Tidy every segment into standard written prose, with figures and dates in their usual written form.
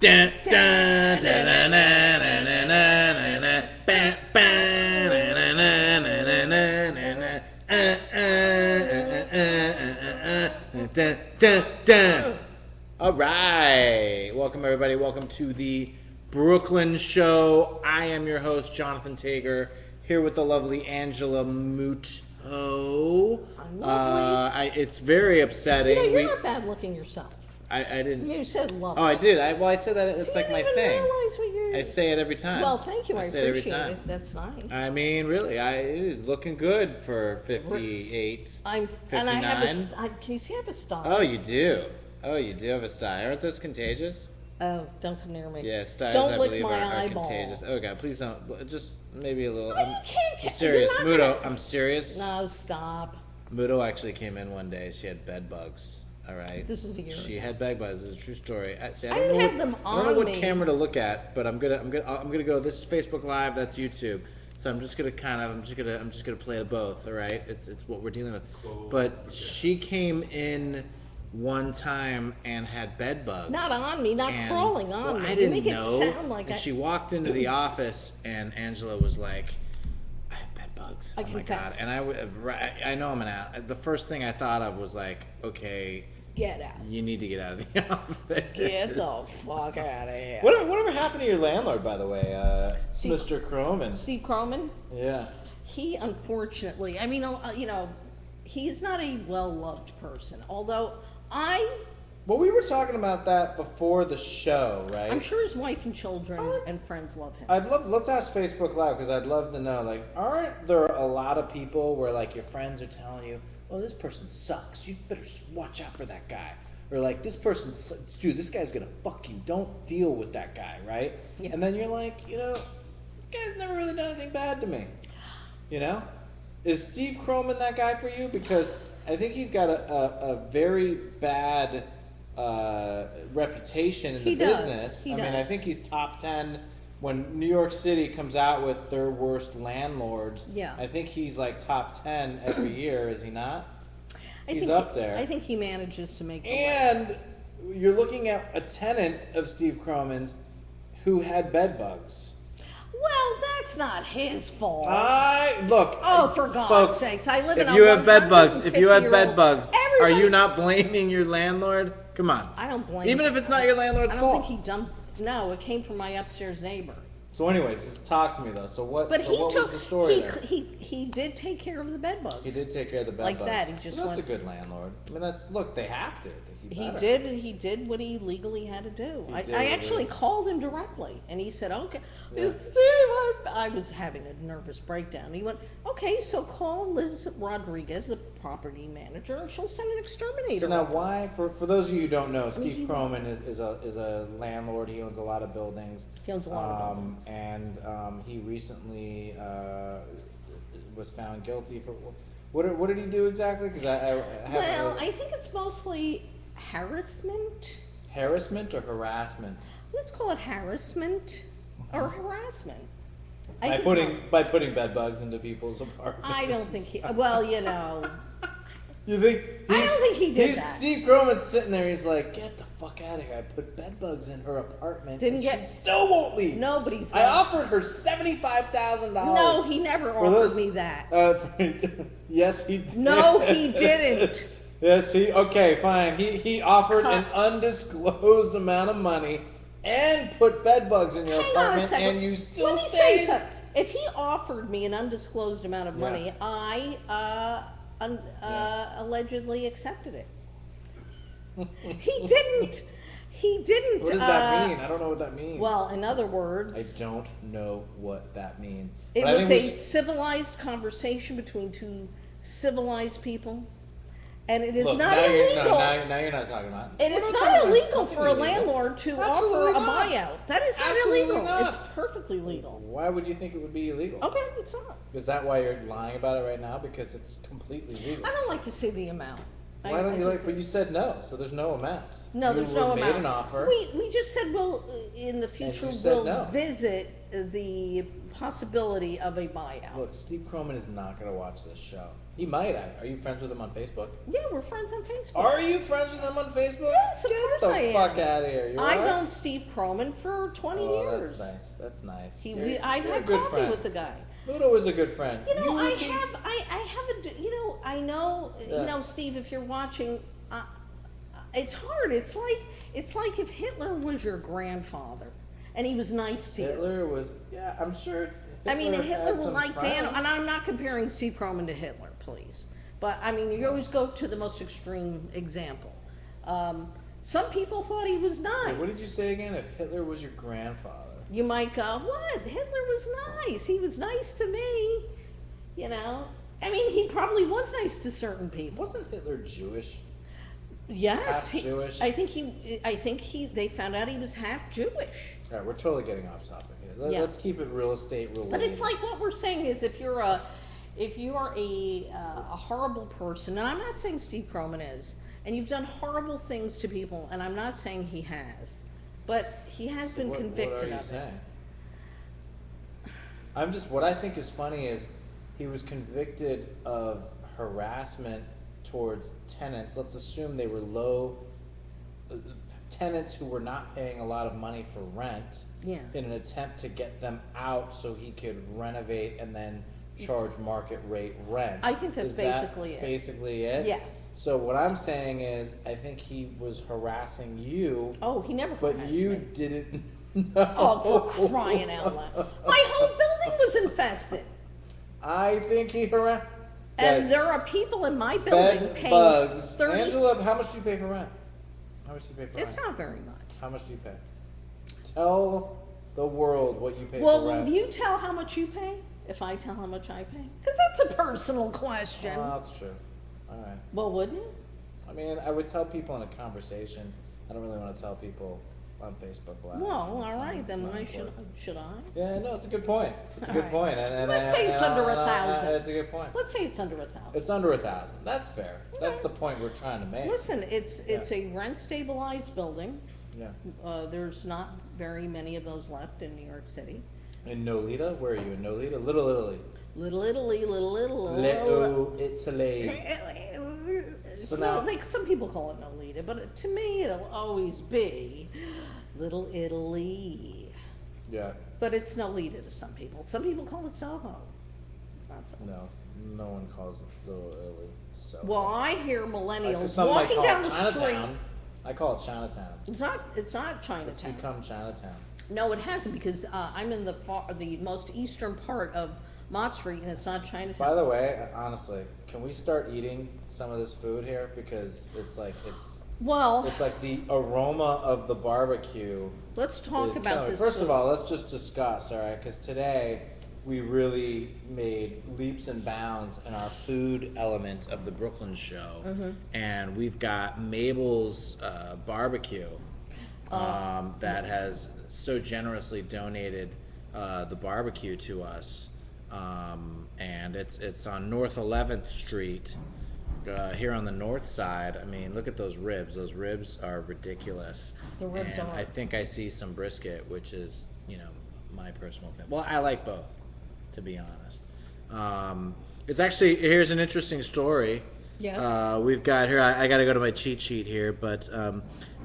All right. Welcome, everybody. Welcome to the Brooklyn Show. I am your host, Jonathan Tager, here with the lovely Angela Muto. I'm lovely. It's very upsetting. You know, you're not bad looking yourself. I didn't. You said lovely. Oh, I did. I said that. It's like my thing. Realize what you're... I say it every time. Well, thank you. I say appreciate it every time. it. That's nice. I mean, really, looking good for 58. And 59. I have can you see I have a style? Oh, you do. Oh, you do have a style. Aren't those contagious? Oh, don't come near me. Yeah, styles, don't I lick believe, my are eyeball. contagious. Oh, God, please don't. Just maybe a little. No, you can't. I'm serious. You're not Muto, I'm serious. No, stop. Muto actually came in one day. She had bed bugs. All right. This was a year She ago. had bed bugs. This is a true story. I didn't have them on I don't know what me. camera to look at, but I'm gonna go. This is Facebook Live. That's YouTube. So I'm just gonna play to both. All right. It's what we're dealing with. But she came in one time and had bed bugs. Not on me, not crawling on me. I didn't make know. It sound like she walked into the office and Angela was like, "I have bed bugs." I oh confessed. my God! And I know I'm an out. The first thing I thought of was like, okay, get out. you need to get out of the office. Get the fuck out of here. Whatever happened to your landlord, by the way, Mr. Croman? Steve Croman? Yeah. He unfortunately, I mean, you know, he's not a well-loved person. Although Well, we were talking about that before the show, right? I'm sure his wife and children and friends love him. Let's ask Facebook Live, because I'd love to know, like, aren't there a lot of people where, like, your friends are telling you, oh, this person sucks, you better watch out for that guy. Or, like, this person, dude, this guy's gonna fuck you, don't deal with that guy, right? Yeah. And then you're like, you know, this guy's never really done anything bad to me. You know? Is Steve Croman that guy for you? Because I think he's got a very bad reputation in the business. I mean, I think he's top 10 when New York City comes out with their worst landlords. Yeah. I think he's like top 10 every year, is he not? He's think up there. I think he manages to make the And you're looking at a tenant of Steve Croman's who had bed bugs. Well, that's not his fault. For God's sakes! I live in a If you have bed bugs, are you Everybody- not blaming your landlord? Come on. I don't blame Even him. if it's not your landlord's I don't fault. think he dumped. No, it came from my upstairs neighbor. So anyway, just talk to me though. So what? But what was the story there? He did take care of the bed bugs. He did take care of the bed like bugs. that. He just so that's went, a good landlord. I mean, they have to. He did what he legally had to do. I actually called him directly, and he said, "Okay, Steve, I was having a nervous breakdown." He went, "Okay, so call Liz Rodriguez, the property manager, and she'll send an exterminator." So now, why? For those of you who don't know, Steve Croman is a landlord. He owns a lot of buildings. He owns a lot of buildings, and he recently was found guilty for what did he do exactly? Because I think it's mostly harassment. Harassment or harassment? Let's call it harassment or harassment. By putting bed bugs into people's apartments. I don't think he. Well, you know. You think? I don't think he did that. Steve Croman's sitting there. He's like, "Get the fuck out of here! I put bed bugs in her apartment. She still won't leave. Nobody's. I offered her $75,000. No, he never offered me that. Yes, he did. No, he didn't. Yes, okay, fine. He offered an undisclosed amount of money and put bed bugs in your apartment, and you still stayed. Let me say something. If he offered me an undisclosed amount of money, I allegedly accepted it. He didn't. He didn't. What does that mean? I don't know what that means. Well, in other words, I don't know what that means. It was a civilized conversation between two civilized people. And it is not illegal. Now you're not talking about it. And it's not illegal for a landlord to offer a buyout. That is not illegal. It's perfectly legal. Why would you think it would be illegal? Okay, it's not. Is that why you're lying about it right now? Because it's completely legal. I don't like to say the amount. Why don't you like? But you said no, so there's no amount. No, there's no amount. You made an offer. We just said in the future we'll visit the possibility of a buyout. Look, Steve Croman is not going to watch this show. He might. Are you friends with him on Facebook? Yeah, we're friends on Facebook. Are you friends with him on Facebook? Yes, of course I am. Get the fuck out of here. I've known Steve Croman for 20 years. That's nice. That's nice. I've had coffee with the guy. Ludo is a good friend. I know, Steve, if you're watching, it's hard. It's like if Hitler was your grandfather and he was nice to you. Hitler was, I'm sure. Hitler will like Dan, and I'm not comparing Steve Croman to Hitler, please. But, you always go to the most extreme example. Some people thought he was nice. Wait, what did you say again? If Hitler was your grandfather? You might go, what? Hitler was nice. He was nice to me. He probably was nice to certain people. Wasn't Hitler Jewish? Yes. Half Jewish? I think they found out he was half Jewish. All right, we're totally getting off topic here. Let's keep it real estate related. But it's like what we're saying is if you are a horrible person, and I'm not saying Steve Croman is, and you've done horrible things to people, and I'm not saying he has, but he has been convicted of it. What are you saying? What I think is funny is he was convicted of harassment towards tenants. Let's assume they were low tenants who were not paying a lot of money for rent in an attempt to get them out so he could renovate and then charge market rate rent. I think that's basically it. Basically it? Yeah. So what I'm saying is I think he was harassing you. Oh, he never harassed me. But you didn't know. Oh, for crying out loud. My whole building was infested. I think he harassed. And there are people in my building paying bugs. 30. Angela, how much do you pay for rent? How much do you pay for rent? It's not very much. How much do you pay? Tell the world what you pay for rent. Well, will you tell how much you pay if I tell how much I pay? Because that's a personal question. Oh, that's true. All right. Well, would you? I would tell people in a conversation. I don't really want to tell people on Facebook Live. Well, all right, then why should I? Yeah, no, it's a good point. It's a good point. And let's say it's under 1,000. It's a good point. Let's say it's under 1,000. It's under 1,000. That's fair. Okay. That's the point we're trying to make. Listen, it's a rent stabilized building. Yeah. There's not very many of those left in New York City. In Nolita? Where are you? In Nolita? Little Italy. Little Italy. Little Italy. Some people call it Nolita, but to me it'll always be Little Italy. Yeah. But it's Nolita to some people. Some people call it Soho. It's not Soho. No one calls it Little Italy Soho. Well, I hear millennials walking down the street. I call it Chinatown. It's not Chinatown. It's become Chinatown. No, it hasn't, because I'm in the most eastern part of Mott Street, and it's not Chinatown. By the way, honestly, can we start eating some of this food here? Because it's like the aroma of the barbecue. Let's talk about this. First of all, let's just discuss, all right? Because today we really made leaps and bounds in our food element of the Brooklyn show, and we've got Mabel's barbecue that has so generously donated the barbecue to us. And it's on North 11th Street here on the north side. Look at those ribs. Those ribs are ridiculous. The ribs are. I think I see some brisket, which is, my personal favorite. Well, I like both, to be honest. It's actually, here's an interesting story. Yes. We've got here, I got to go to my cheat sheet here, but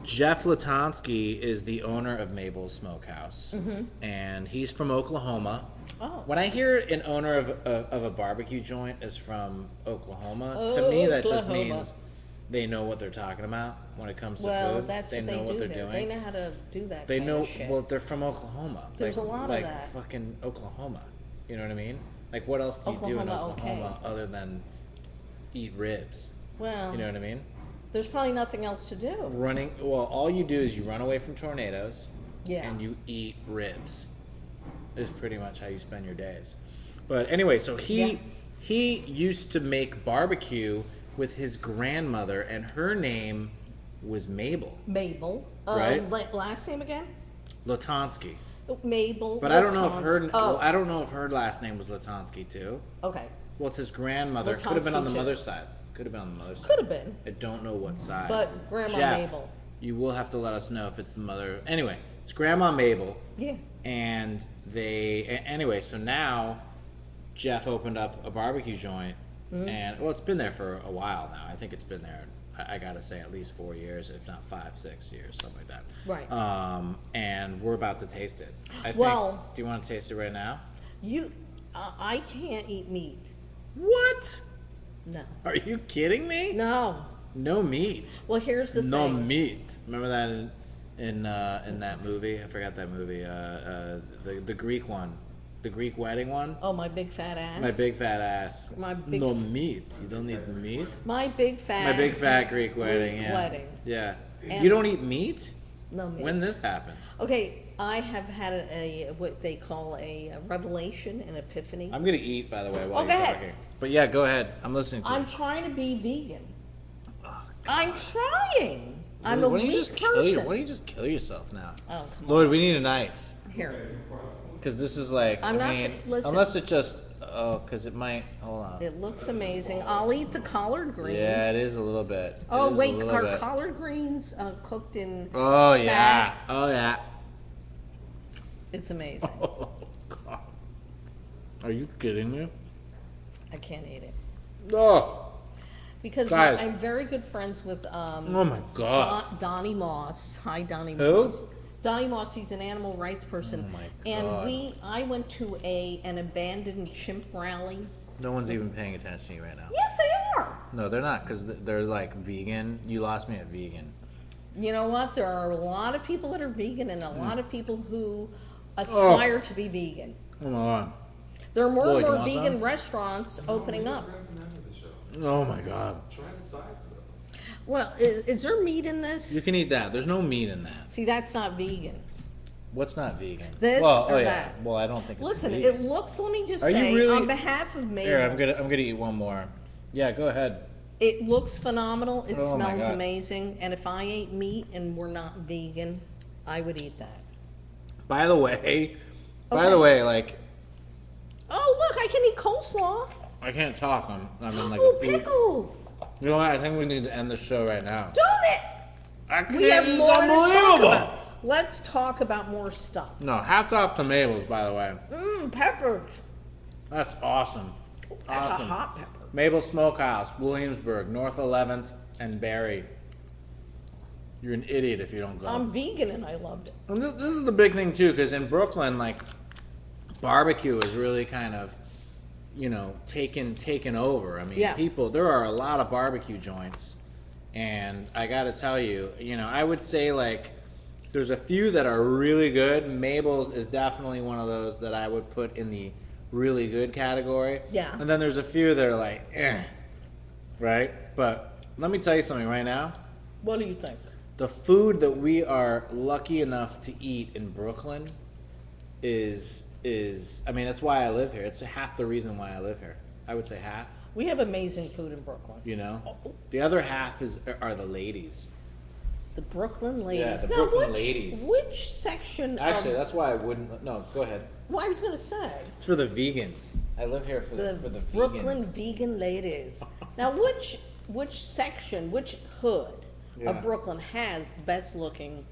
Jeff Latonsky is the owner of Mable's Smokehouse, and he's from Oklahoma. Oh. When I hear an owner of a barbecue joint is from Oklahoma, to me that just means they know what they're talking about when it comes to food. Well, that's they what know what they're there. doing. They know how to do that. They know. Of shit. Well, they're from Oklahoma. There's a lot of that. Like fucking Oklahoma. You know what I mean? Like, what else do you do in Oklahoma other than eat ribs? Well, you know what I mean? There's probably nothing else to do. All you do is you run away from tornadoes. Yeah. And you eat ribs. Is pretty much how you spend your days. But anyway, so he used to make barbecue with his grandmother, and her name was Mable. Mable. Right? Last name again? Latonsky. Mable. But I don't know if her. I don't know if her last name was Latonsky too. Okay. Well, it's his grandmother. It could have been on the mother's side. Could have been on the mother's side. Could have been. I don't know what side. But Grandma Jeff, Mable. You will have to let us know if it's the mother. Anyway, it's Grandma Mable. Yeah. And anyway, so now Jeff opened up a barbecue joint. And, well, it's been there for a while now. I think it's been there, I got to say, at least 4 years, if not 5, 6 years, something like that. Right. And we're about to taste it. Do you want to taste it right now? I can't eat meat. What? No. Are you kidding me? No. No meat. Well, here's the thing. No meat. Remember that in that movie? I forgot that movie. The Greek one, the Greek wedding one. Oh, my big fat ass. My big fat ass. No meat. You don't need meat. My big fat Greek wedding. Greek wedding. Yeah. And you don't eat meat? No meat. When this happened? Okay, I have had what they call a revelation, an epiphany. I'm gonna eat, by the way, while go you're ahead. talking. But yeah, go ahead. I'm listening to you. I'm trying to be vegan. Oh, I'm trying. I'm a why don't you weak just person. Why don't you just kill yourself now? Oh, come on. Lloyd, we need a knife. Here. Because this is like, listen. unless it just, because it might, hold on. It looks amazing. I'll eat the collard greens. Yeah, it is a little bit. Oh, wait, are collard greens cooked in Oh, fat? yeah. Oh, yeah. It's amazing. Oh, God. Are you kidding me? I can't eat it. Oh. Because Guys. I'm very good friends with Oh, my God. Donnie Moss. Hi, Donnie Who? Moss. Donnie Moss, he's an animal rights person. Oh, my And God. I went to an abandoned chimp rally. No one's even paying attention to you right now. Yes, they are. No, they're not, because they're like vegan. You lost me at vegan. You know what? There are a lot of people that are vegan and a lot of people who aspire to be vegan. Oh, my God. There are more Lloyd, and you more want vegan some? restaurants opening up. Oh, my God. Try the sides though. Well, is there meat in this? You can eat that. There's no meat in that. See, that's not vegan. What's not vegan? This well, or yeah. that? Well, I don't think it's Listen, vegan. it looks. Let me just Are you say, really- on behalf of Mable, Here, I'm gonna eat one more. Yeah, go ahead. it looks phenomenal. It Oh, my smells God. amazing. And if I ate meat and we're not vegan, I would eat that. By the way, Okay. like, Oh, look, I can eat coleslaw. I can't talk. I'm in like Oh, a food. pickles. You know what? I think we need to end the show right now. Don't it? I can't. We have It's more to talk unbelievable. about. Let's talk about more stuff. No, hats off to Mabel's, by the way. Peppers. That's awesome. That's Awesome. a hot pepper. Mable Smokehouse, Williamsburg, North 11th and Barry. You're an idiot if you don't go. I'm vegan and I loved it. And this is the big thing too, because in Brooklyn, like, barbecue is really kind of, taken over. I mean, Yeah. there are a lot of barbecue joints, and I got to tell you, I would say like there's a few that are really good. Mabel's is definitely one of those that I would put in the really good category. Yeah. And then there's a few that are like, right? But let me tell you something right now. What do you think? The food that we are lucky enough to eat in Brooklyn is I mean, that's why I live here. It's half the reason why I live here. I would say half, We have amazing food in Brooklyn. The other half are the ladies. The Brooklyn ladies. Yeah, the Now, Brooklyn which, ladies. Which section Actually, of... that's why I wouldn't. No, go ahead. Well, I was going to say, It's for the vegans. I live here for the vegans. Brooklyn vegan ladies. Now, which section, which hood Yeah. of Brooklyn has the best looking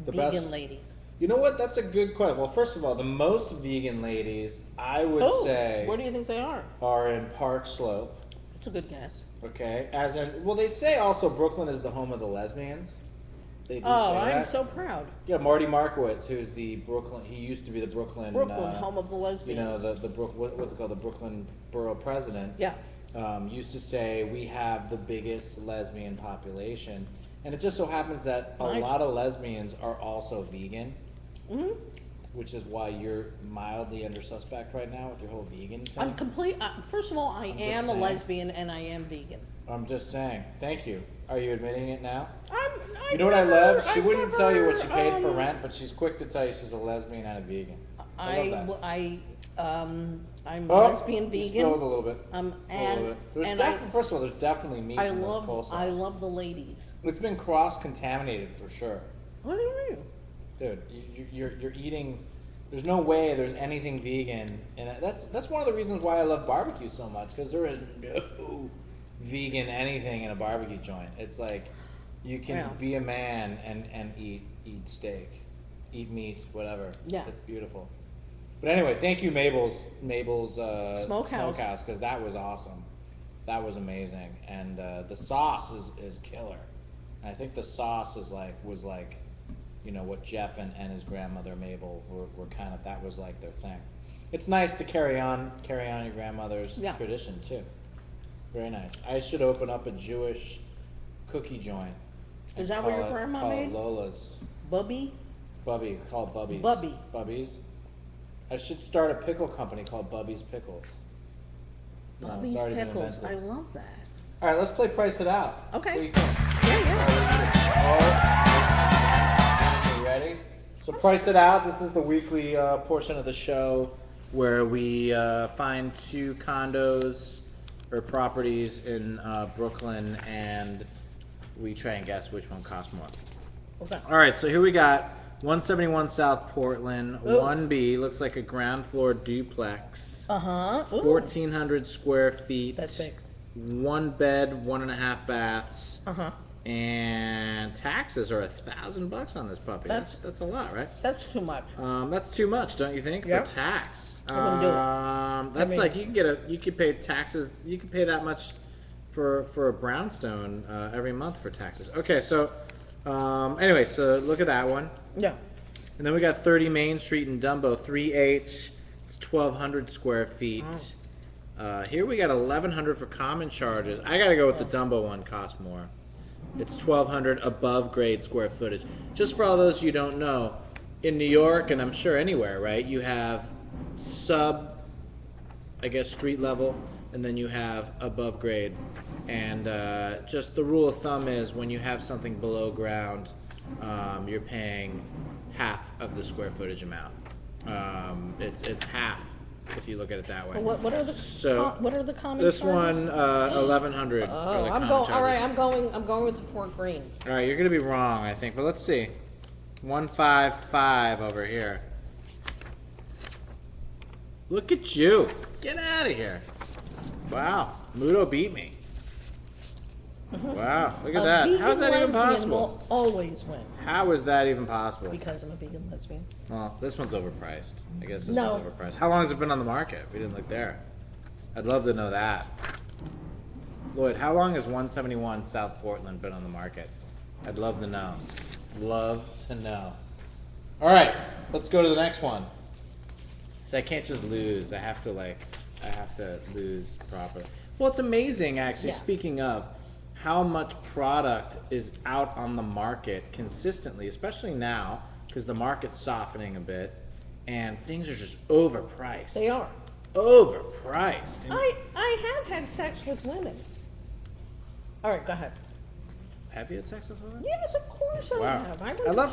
The vegan best- ladies? You know what? That's a good question. Well, first of all, the most vegan ladies, I would say, where do you think they are? are in Park Slope. That's a good guess. Okay, they say also Brooklyn is the home of the lesbians. They do Oh, say I'm that. so proud. Yeah, Marty Markowitz, who's the Brooklyn. He used to be the Brooklyn. Home of the lesbians. the what's it called, the Brooklyn borough president. Yeah. Used to say we have the biggest lesbian population, and it just so happens that a Nice. lot of lesbians are also vegan. Mhm. Which is why you're mildly under suspect right now with your whole vegan thing. I'm complete. First of all, I just am a saying. lesbian and I am vegan. I'm just saying. Thank you. Are you admitting it now? I You know what I love? She I've wouldn't tell you what she never, paid for rent, but she's quick to tell you she's a lesbian and a vegan. I love that. I'm Oh, lesbian, you spilled a vegan. little bit. A little And bit. There's and first of all, there's definitely meat I in the love coleslaw. the ladies. It's been cross-contaminated for sure. What do you mean? Dude, you're eating. There's no way there's anything vegan, and that's one of the reasons why I love barbecue so much, because there is no vegan anything in a barbecue joint. It's like you can be a man and eat steak, eat meat, whatever. Yeah, it's beautiful. But anyway, thank you, Mabel's Smokehouse, because that was awesome. That was amazing, and the sauce is killer. And I think the sauce was like, you know, what Jeff and his grandmother Mable were kind of, that was like their thing. It's nice to carry on your grandmother's tradition too. Very nice. I should open up a Jewish cookie joint. Is that what your grandma made? Call it Lola's. Bubby, call it Bubby's. Bubby's. I should start a pickle company called Bubby's Pickles. Bubby's Pickles. I love that. All right, let's play Price It Out. Okay. What do you think? Yeah. You ready? So Price It Out. This is the weekly portion of the show where we find 2 condos or properties in Brooklyn, and we try and guess which one costs more. Okay. All right, so here we got 171 South Portland, 1B, looks like a ground floor duplex. 1,400 square feet. That's big. 1 bed, 1.5 baths. And taxes are $1,000 on this puppy. That's a lot, right? That's too much. That's too much, don't you think? Yep. For tax. I wouldn't do it. That's like you could pay taxes. You could pay that much for a brownstone every month for taxes. Okay, so anyway, so look at that one. Yeah. And then we got 30 Main Street in Dumbo, 3H. It's 1,200 square feet. Here we got 1,100 for common charges. I gotta go with the Dumbo one. Cost more. It's 1,200 above grade square footage. Just for all those you don't know, in New York, and I'm sure anywhere, right? You have I guess street level, and then you have above grade. And just the rule of thumb is when you have something below ground, you're paying half of the square footage amount. It's half if you look at it that way. What are the common this charges? One 1,100. I'm going. All right, I'm going with the Fort Greene. All right, you're gonna be wrong, I think, but let's see. 155 over here. Look at you! Get out of here! Wow, Mudo beat me. Wow, look at that. How is that even possible? Will always win. How is that even possible? Because I'm a vegan lesbian. Well, this one's overpriced. I guess this one's overpriced. How long has it been on the market? We didn't look there. I'd love to know that. Lloyd, how long has 171 South Portland been on the market? I'd love to know. Love to know. All right, let's go to the next one. So I can't just lose. I have to lose properly. Well, it's amazing, actually. Yeah. Speaking of, how much product is out on the market consistently, especially now, because the market's softening a bit, and things are just overpriced. They are. Overpriced. I have had sex with women. All right, go ahead. Have you had sex with women? Yes, of course I have. I love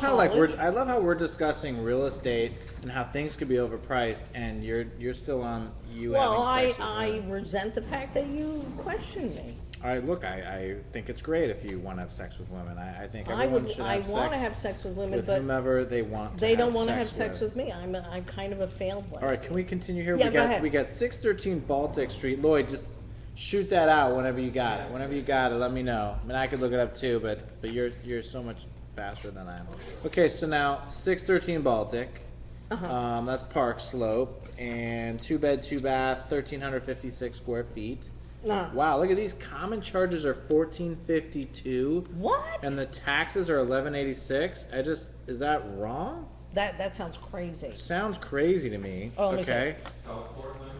how we're discussing real estate and how things could be overpriced, and you're still on you. Well, having sex with I resent the fact that you question me. All right, look, I think it's great if you want to have sex with women. I think everyone should have sex. I want to have sex with women, but whomever they want. They don't want to have sex with me. I'm kind of a failed lesbian. All right, can we continue here? Yeah, go ahead. We got 613 Baltic Street. Lloyd, just shoot that out whenever you got it. Whenever you got it, let me know. I mean, I could look it up too, but you're so much faster than I am. Okay, so now 613 Baltic. That's Park Slope, and 2 bed, 2 bath, 1,356 square feet. Wow, look at these. Common charges are $1,452. What? And the taxes are $1,186. Is that wrong? That sounds crazy. Sounds crazy to me. Oh, okay. South Portland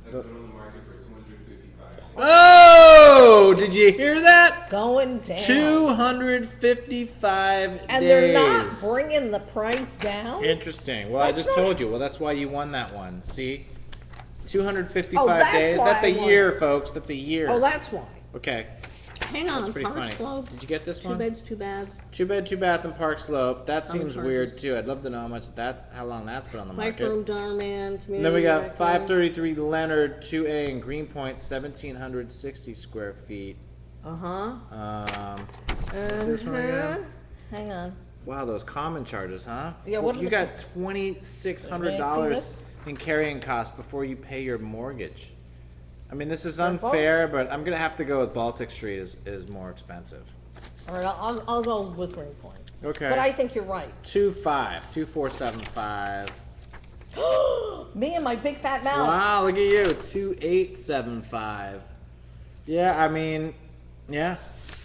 has been on the market for $255. Oh, did you hear that? Going down. 255 and days. They're not bringing the price down? Interesting. Well, I just told you. Well, that's why you won that one. See? 255 days. That's a year, folks. That's a year. Oh, that's why. Okay. Hang on. That's pretty Park funny. Slope. Did you get this one? 2 beds, 2 baths. 2 bed, 2 bath in Park Slope. That seems weird too. I'd love to know how long that's been on the market. Micro Darman community. And then we got 533 Leonard 2A in Greenpoint, 1,760 square feet. What's this one again? Hang on. Wow, those common charges, huh? Yeah. Well, you got $2,600 in carrying costs before you pay your mortgage. I mean, this is They're both- unfair, but I'm gonna have to go with Baltic Street is more expensive. All right, I'll go with Greenpoint. Okay. But I think you're right. 2475. Me and my big fat mouth. Wow, look at you. 2875. Yeah, I mean, yeah.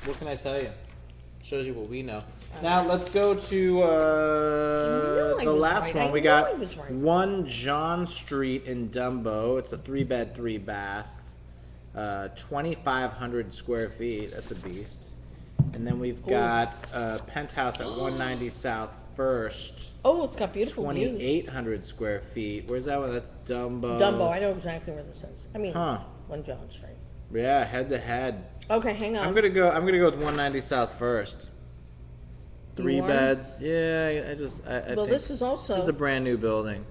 What can I tell you? Shows you what we know. Now let's go to I the was last right. one. We I knew I got was right. 1 John Street in Dumbo. It's a 3-bed, 3-bath, 2,500 square feet. That's a beast. And then we've got a penthouse at 190 South First. Oh, it's got beautiful views. 2,800 square feet. Where's that one? That's Dumbo. Dumbo, I know exactly where this is. I mean, Huh. 1 John Street. Yeah, head to head. Okay, hang on. I'm gonna go with 190 South First. 3 You are? beds. Yeah, I Well, think this is also. this is a brand new building.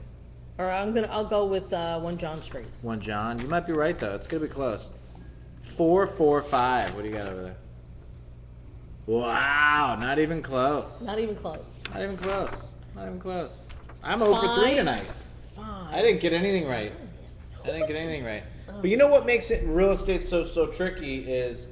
All right, I'll go with 1 John Street. 1 John. You might be right though. It's gonna be close. 445. What do you got over there? Wow, not even close. Not even close. Not even close. Not even close. I'm over 3 Five. tonight. 5. I didn't get anything right. But you know what makes it real estate so tricky is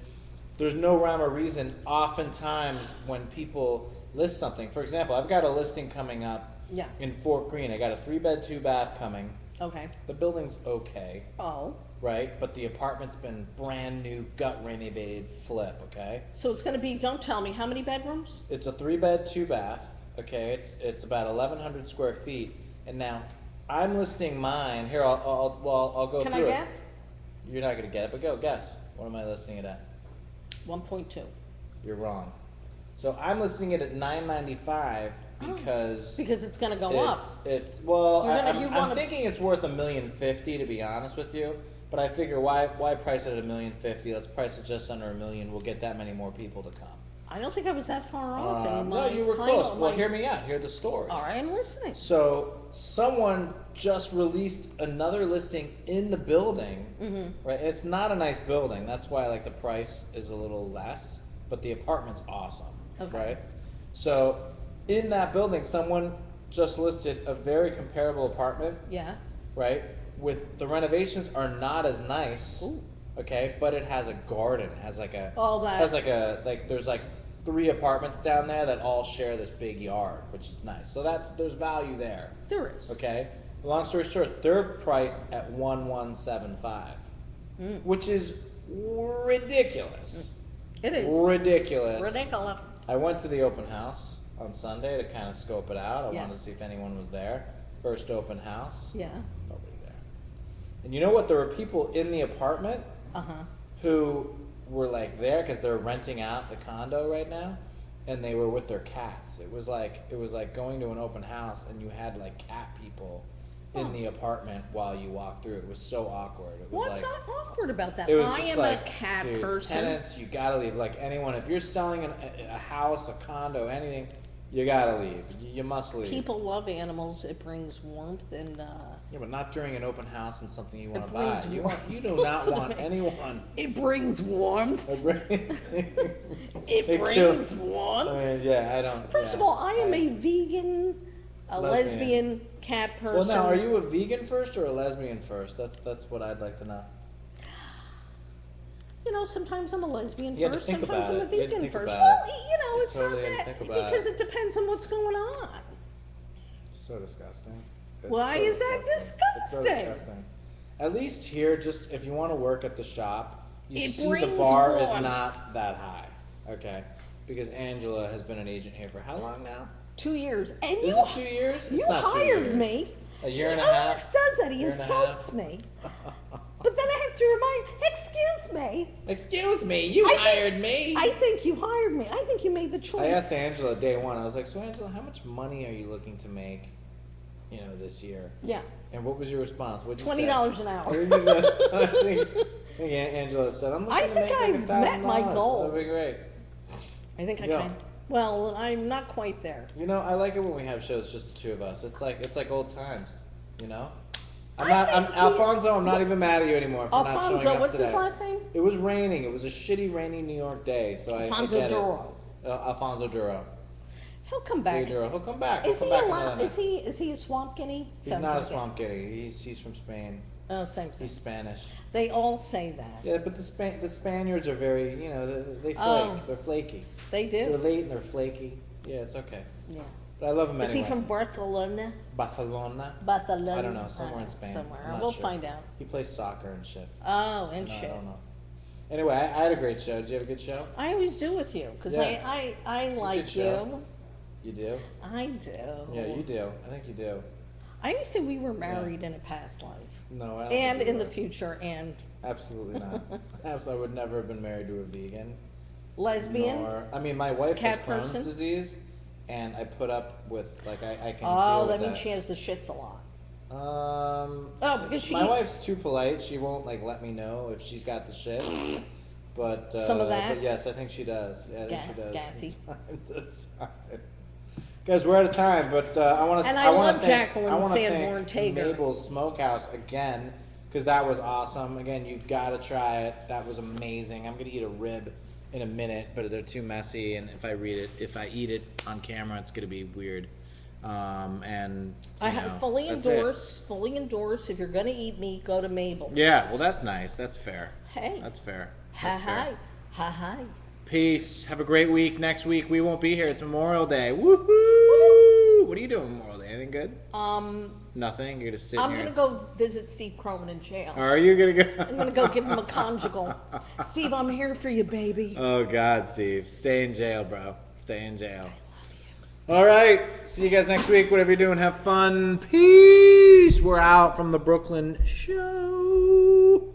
there's no rhyme or reason. Oftentimes when people list something, for example, I've got a listing coming up Yeah. in Fort Greene. I got a 3-bed, 2-bath coming. Okay. The building's okay, Oh. right? But the apartment's been brand new, gut renovated, flip, okay? So it's going to be, don't tell me, how many bedrooms? It's a 3-bed, 2-bath, okay? It's about 1,100 square feet. And now I'm listing mine. Here, I'll go Can through I it. guess? You're not going to get it, but go guess. What am I listing it at? 1.2. You're wrong. So I'm listing it at $995 because Because it's going to go up. it's well. You're gonna- you I'm wanna- thinking it's worth $1,050,000 to be honest with you. But I figure why price it at $1,050,000? Let's price it just under $1 million. We'll get that many more people to come. I don't think I was that far off. in Well, my you were final- close. Well, my- hear me out. Hear the story. All right, I'm listening. So someone just released another listing in the building, right? It's not a nice building. That's why like the price is a little less, but the apartment's awesome, Okay. right? So in that building, someone just listed a very comparable apartment, Yeah. right? With the renovations are not as nice, Ooh. okay, but it has a garden, has like a All that. has like a there's like 3 apartments down there that all share this big yard, which is nice. So there's value there. There is. Okay. Long story short, they're priced at 1,175, which is ridiculous. It is. Ridiculous. Ridiculous. I went to the open house on Sunday to kind of scope it out. I Yeah. wanted to see if anyone was there. First open house, Yeah. nobody there. And you know what? There were people in the apartment Uh-huh. who were like there because they're renting out the condo right now, and they were with their cats. It was like going to an open house and you had like cat people in the apartment while you walked through. It was so awkward. It was What's like not awkward about that? it was I just am like, a cat dude, person. tenants, you gotta leave. Like anyone, if you're selling a house, a condo, anything, you gotta leave. You must leave. People love animals. It brings warmth and Yeah, but not during an open house and something you want to brings buy. warmth. You do not want anyone. it brings warmth. It It brings warmth. I mean, yeah, I don't. First yeah, of all, I am a vegan, a lesbian cat Well, person. now, are you a vegan first or a lesbian first? That's what I'd like to know. You know, sometimes I'm a lesbian You had to first, think sometimes about I'm a it. You had to vegan think first. about Well, it. you know, You it's totally not had to that think about because it. it depends on what's going on. So disgusting. It's Why so is that It's so disgusting? disgusting. At least here, just if you want to work at the shop, you It see the brings bar is warmth. not that high. Okay, because Angela has been an agent here for how long now? 2 years, and Is you it 2 years? you It's not 2 hired years. me. A year and He a half? always does that. He Year and a insults half? me. But then I have to remind, excuse me. Excuse me, you I think- hired me. I think you hired me. I think you made the choice. I asked Angela day one. I was like, "So Angela, how much money are you looking to make, this year?" Yeah, And what was your response? What'd you say? $20 an I hour. think you said- I think Angela said, "I'm looking I to think make like I've met my $1,000. goal. That'd be great." I think I Yeah. can. Well, I'm not quite there. I like it when we have shows just the two of us. It's like old times. I'm I not. think I'm Alfonso. I'm not even mad at you anymore for not showing Alfonso, up what's today. his last name? It was raining. It was a shitty, rainy New York day. So Alfonso I get Duro. it. Alfonso Duro. He'll come Hey, back. Duro. He'll come back. Is He'll he come back allowed? another Is night. he a swamp guinea? He's Sounds not a like it. swamp kitty. He's from Spain. Oh, same thing. He's Spanish. They all say that. Yeah, but the Spaniards are very, they flake. Oh. They're flaky. They do. They're late and they're flaky. Yeah, it's okay. Yeah. But I love him Is anyway. he from Barcelona? Barcelona? Barcelona. I don't know. Somewhere in Spain. Somewhere. I'm not We'll sure. find out. He plays soccer and shit. Oh, and No, shit. I don't know. Anyway, I had a great show. Did you have a good show? I always do with you because Yeah. I like show. you. You do? I do. Yeah, you do. I think you do. I always say we were married in a past life. No, I don't. And think we in the were. future, and Absolutely not. I would never have been married to a vegan. lesbian. I mean, my wife has Cat Crohn's person? disease, and I put up with I can. Oh, deal that with means she has the shits a lot. Oh, because she- My wife's too polite. She won't let me know if she's got the shit. But Some of that? But yes, I think she does. Yeah, I think she does. Gassy. From time to time. Guys, we're out of time, but I want to. And I love Jacqueline Sanborn Tager. Mable's Smokehouse again because that was awesome. Again, you've got to try it. That was amazing. I'm gonna eat a rib in a minute, but they're too messy, and if I eat it on camera, it's gonna be weird. And I fully that's it. endorse. If you're gonna eat meat, go to Mable. Yeah, well, that's nice. That's fair. Hey. That's fair. Hi That's fair. hi. Hi hi. Peace. Have a great week. Next week we won't be here. It's Memorial Day. Woohoo! What are you doing Memorial Day? Anything good? Nothing. You're gonna sit. I'm here gonna go visit Steve Croman in jail. Are you gonna go? I'm gonna go give him a conjugal. Steve, I'm here for you, baby. Oh God, Steve, stay in jail, bro. Stay in jail. All right. See you guys next week. Whatever you're doing, have fun. Peace. We're out from the Brooklyn show.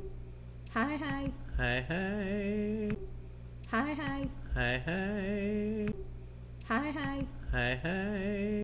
Hi hi. Hi hi. Hi hi. Hi hi. Hi hi. Hi hi.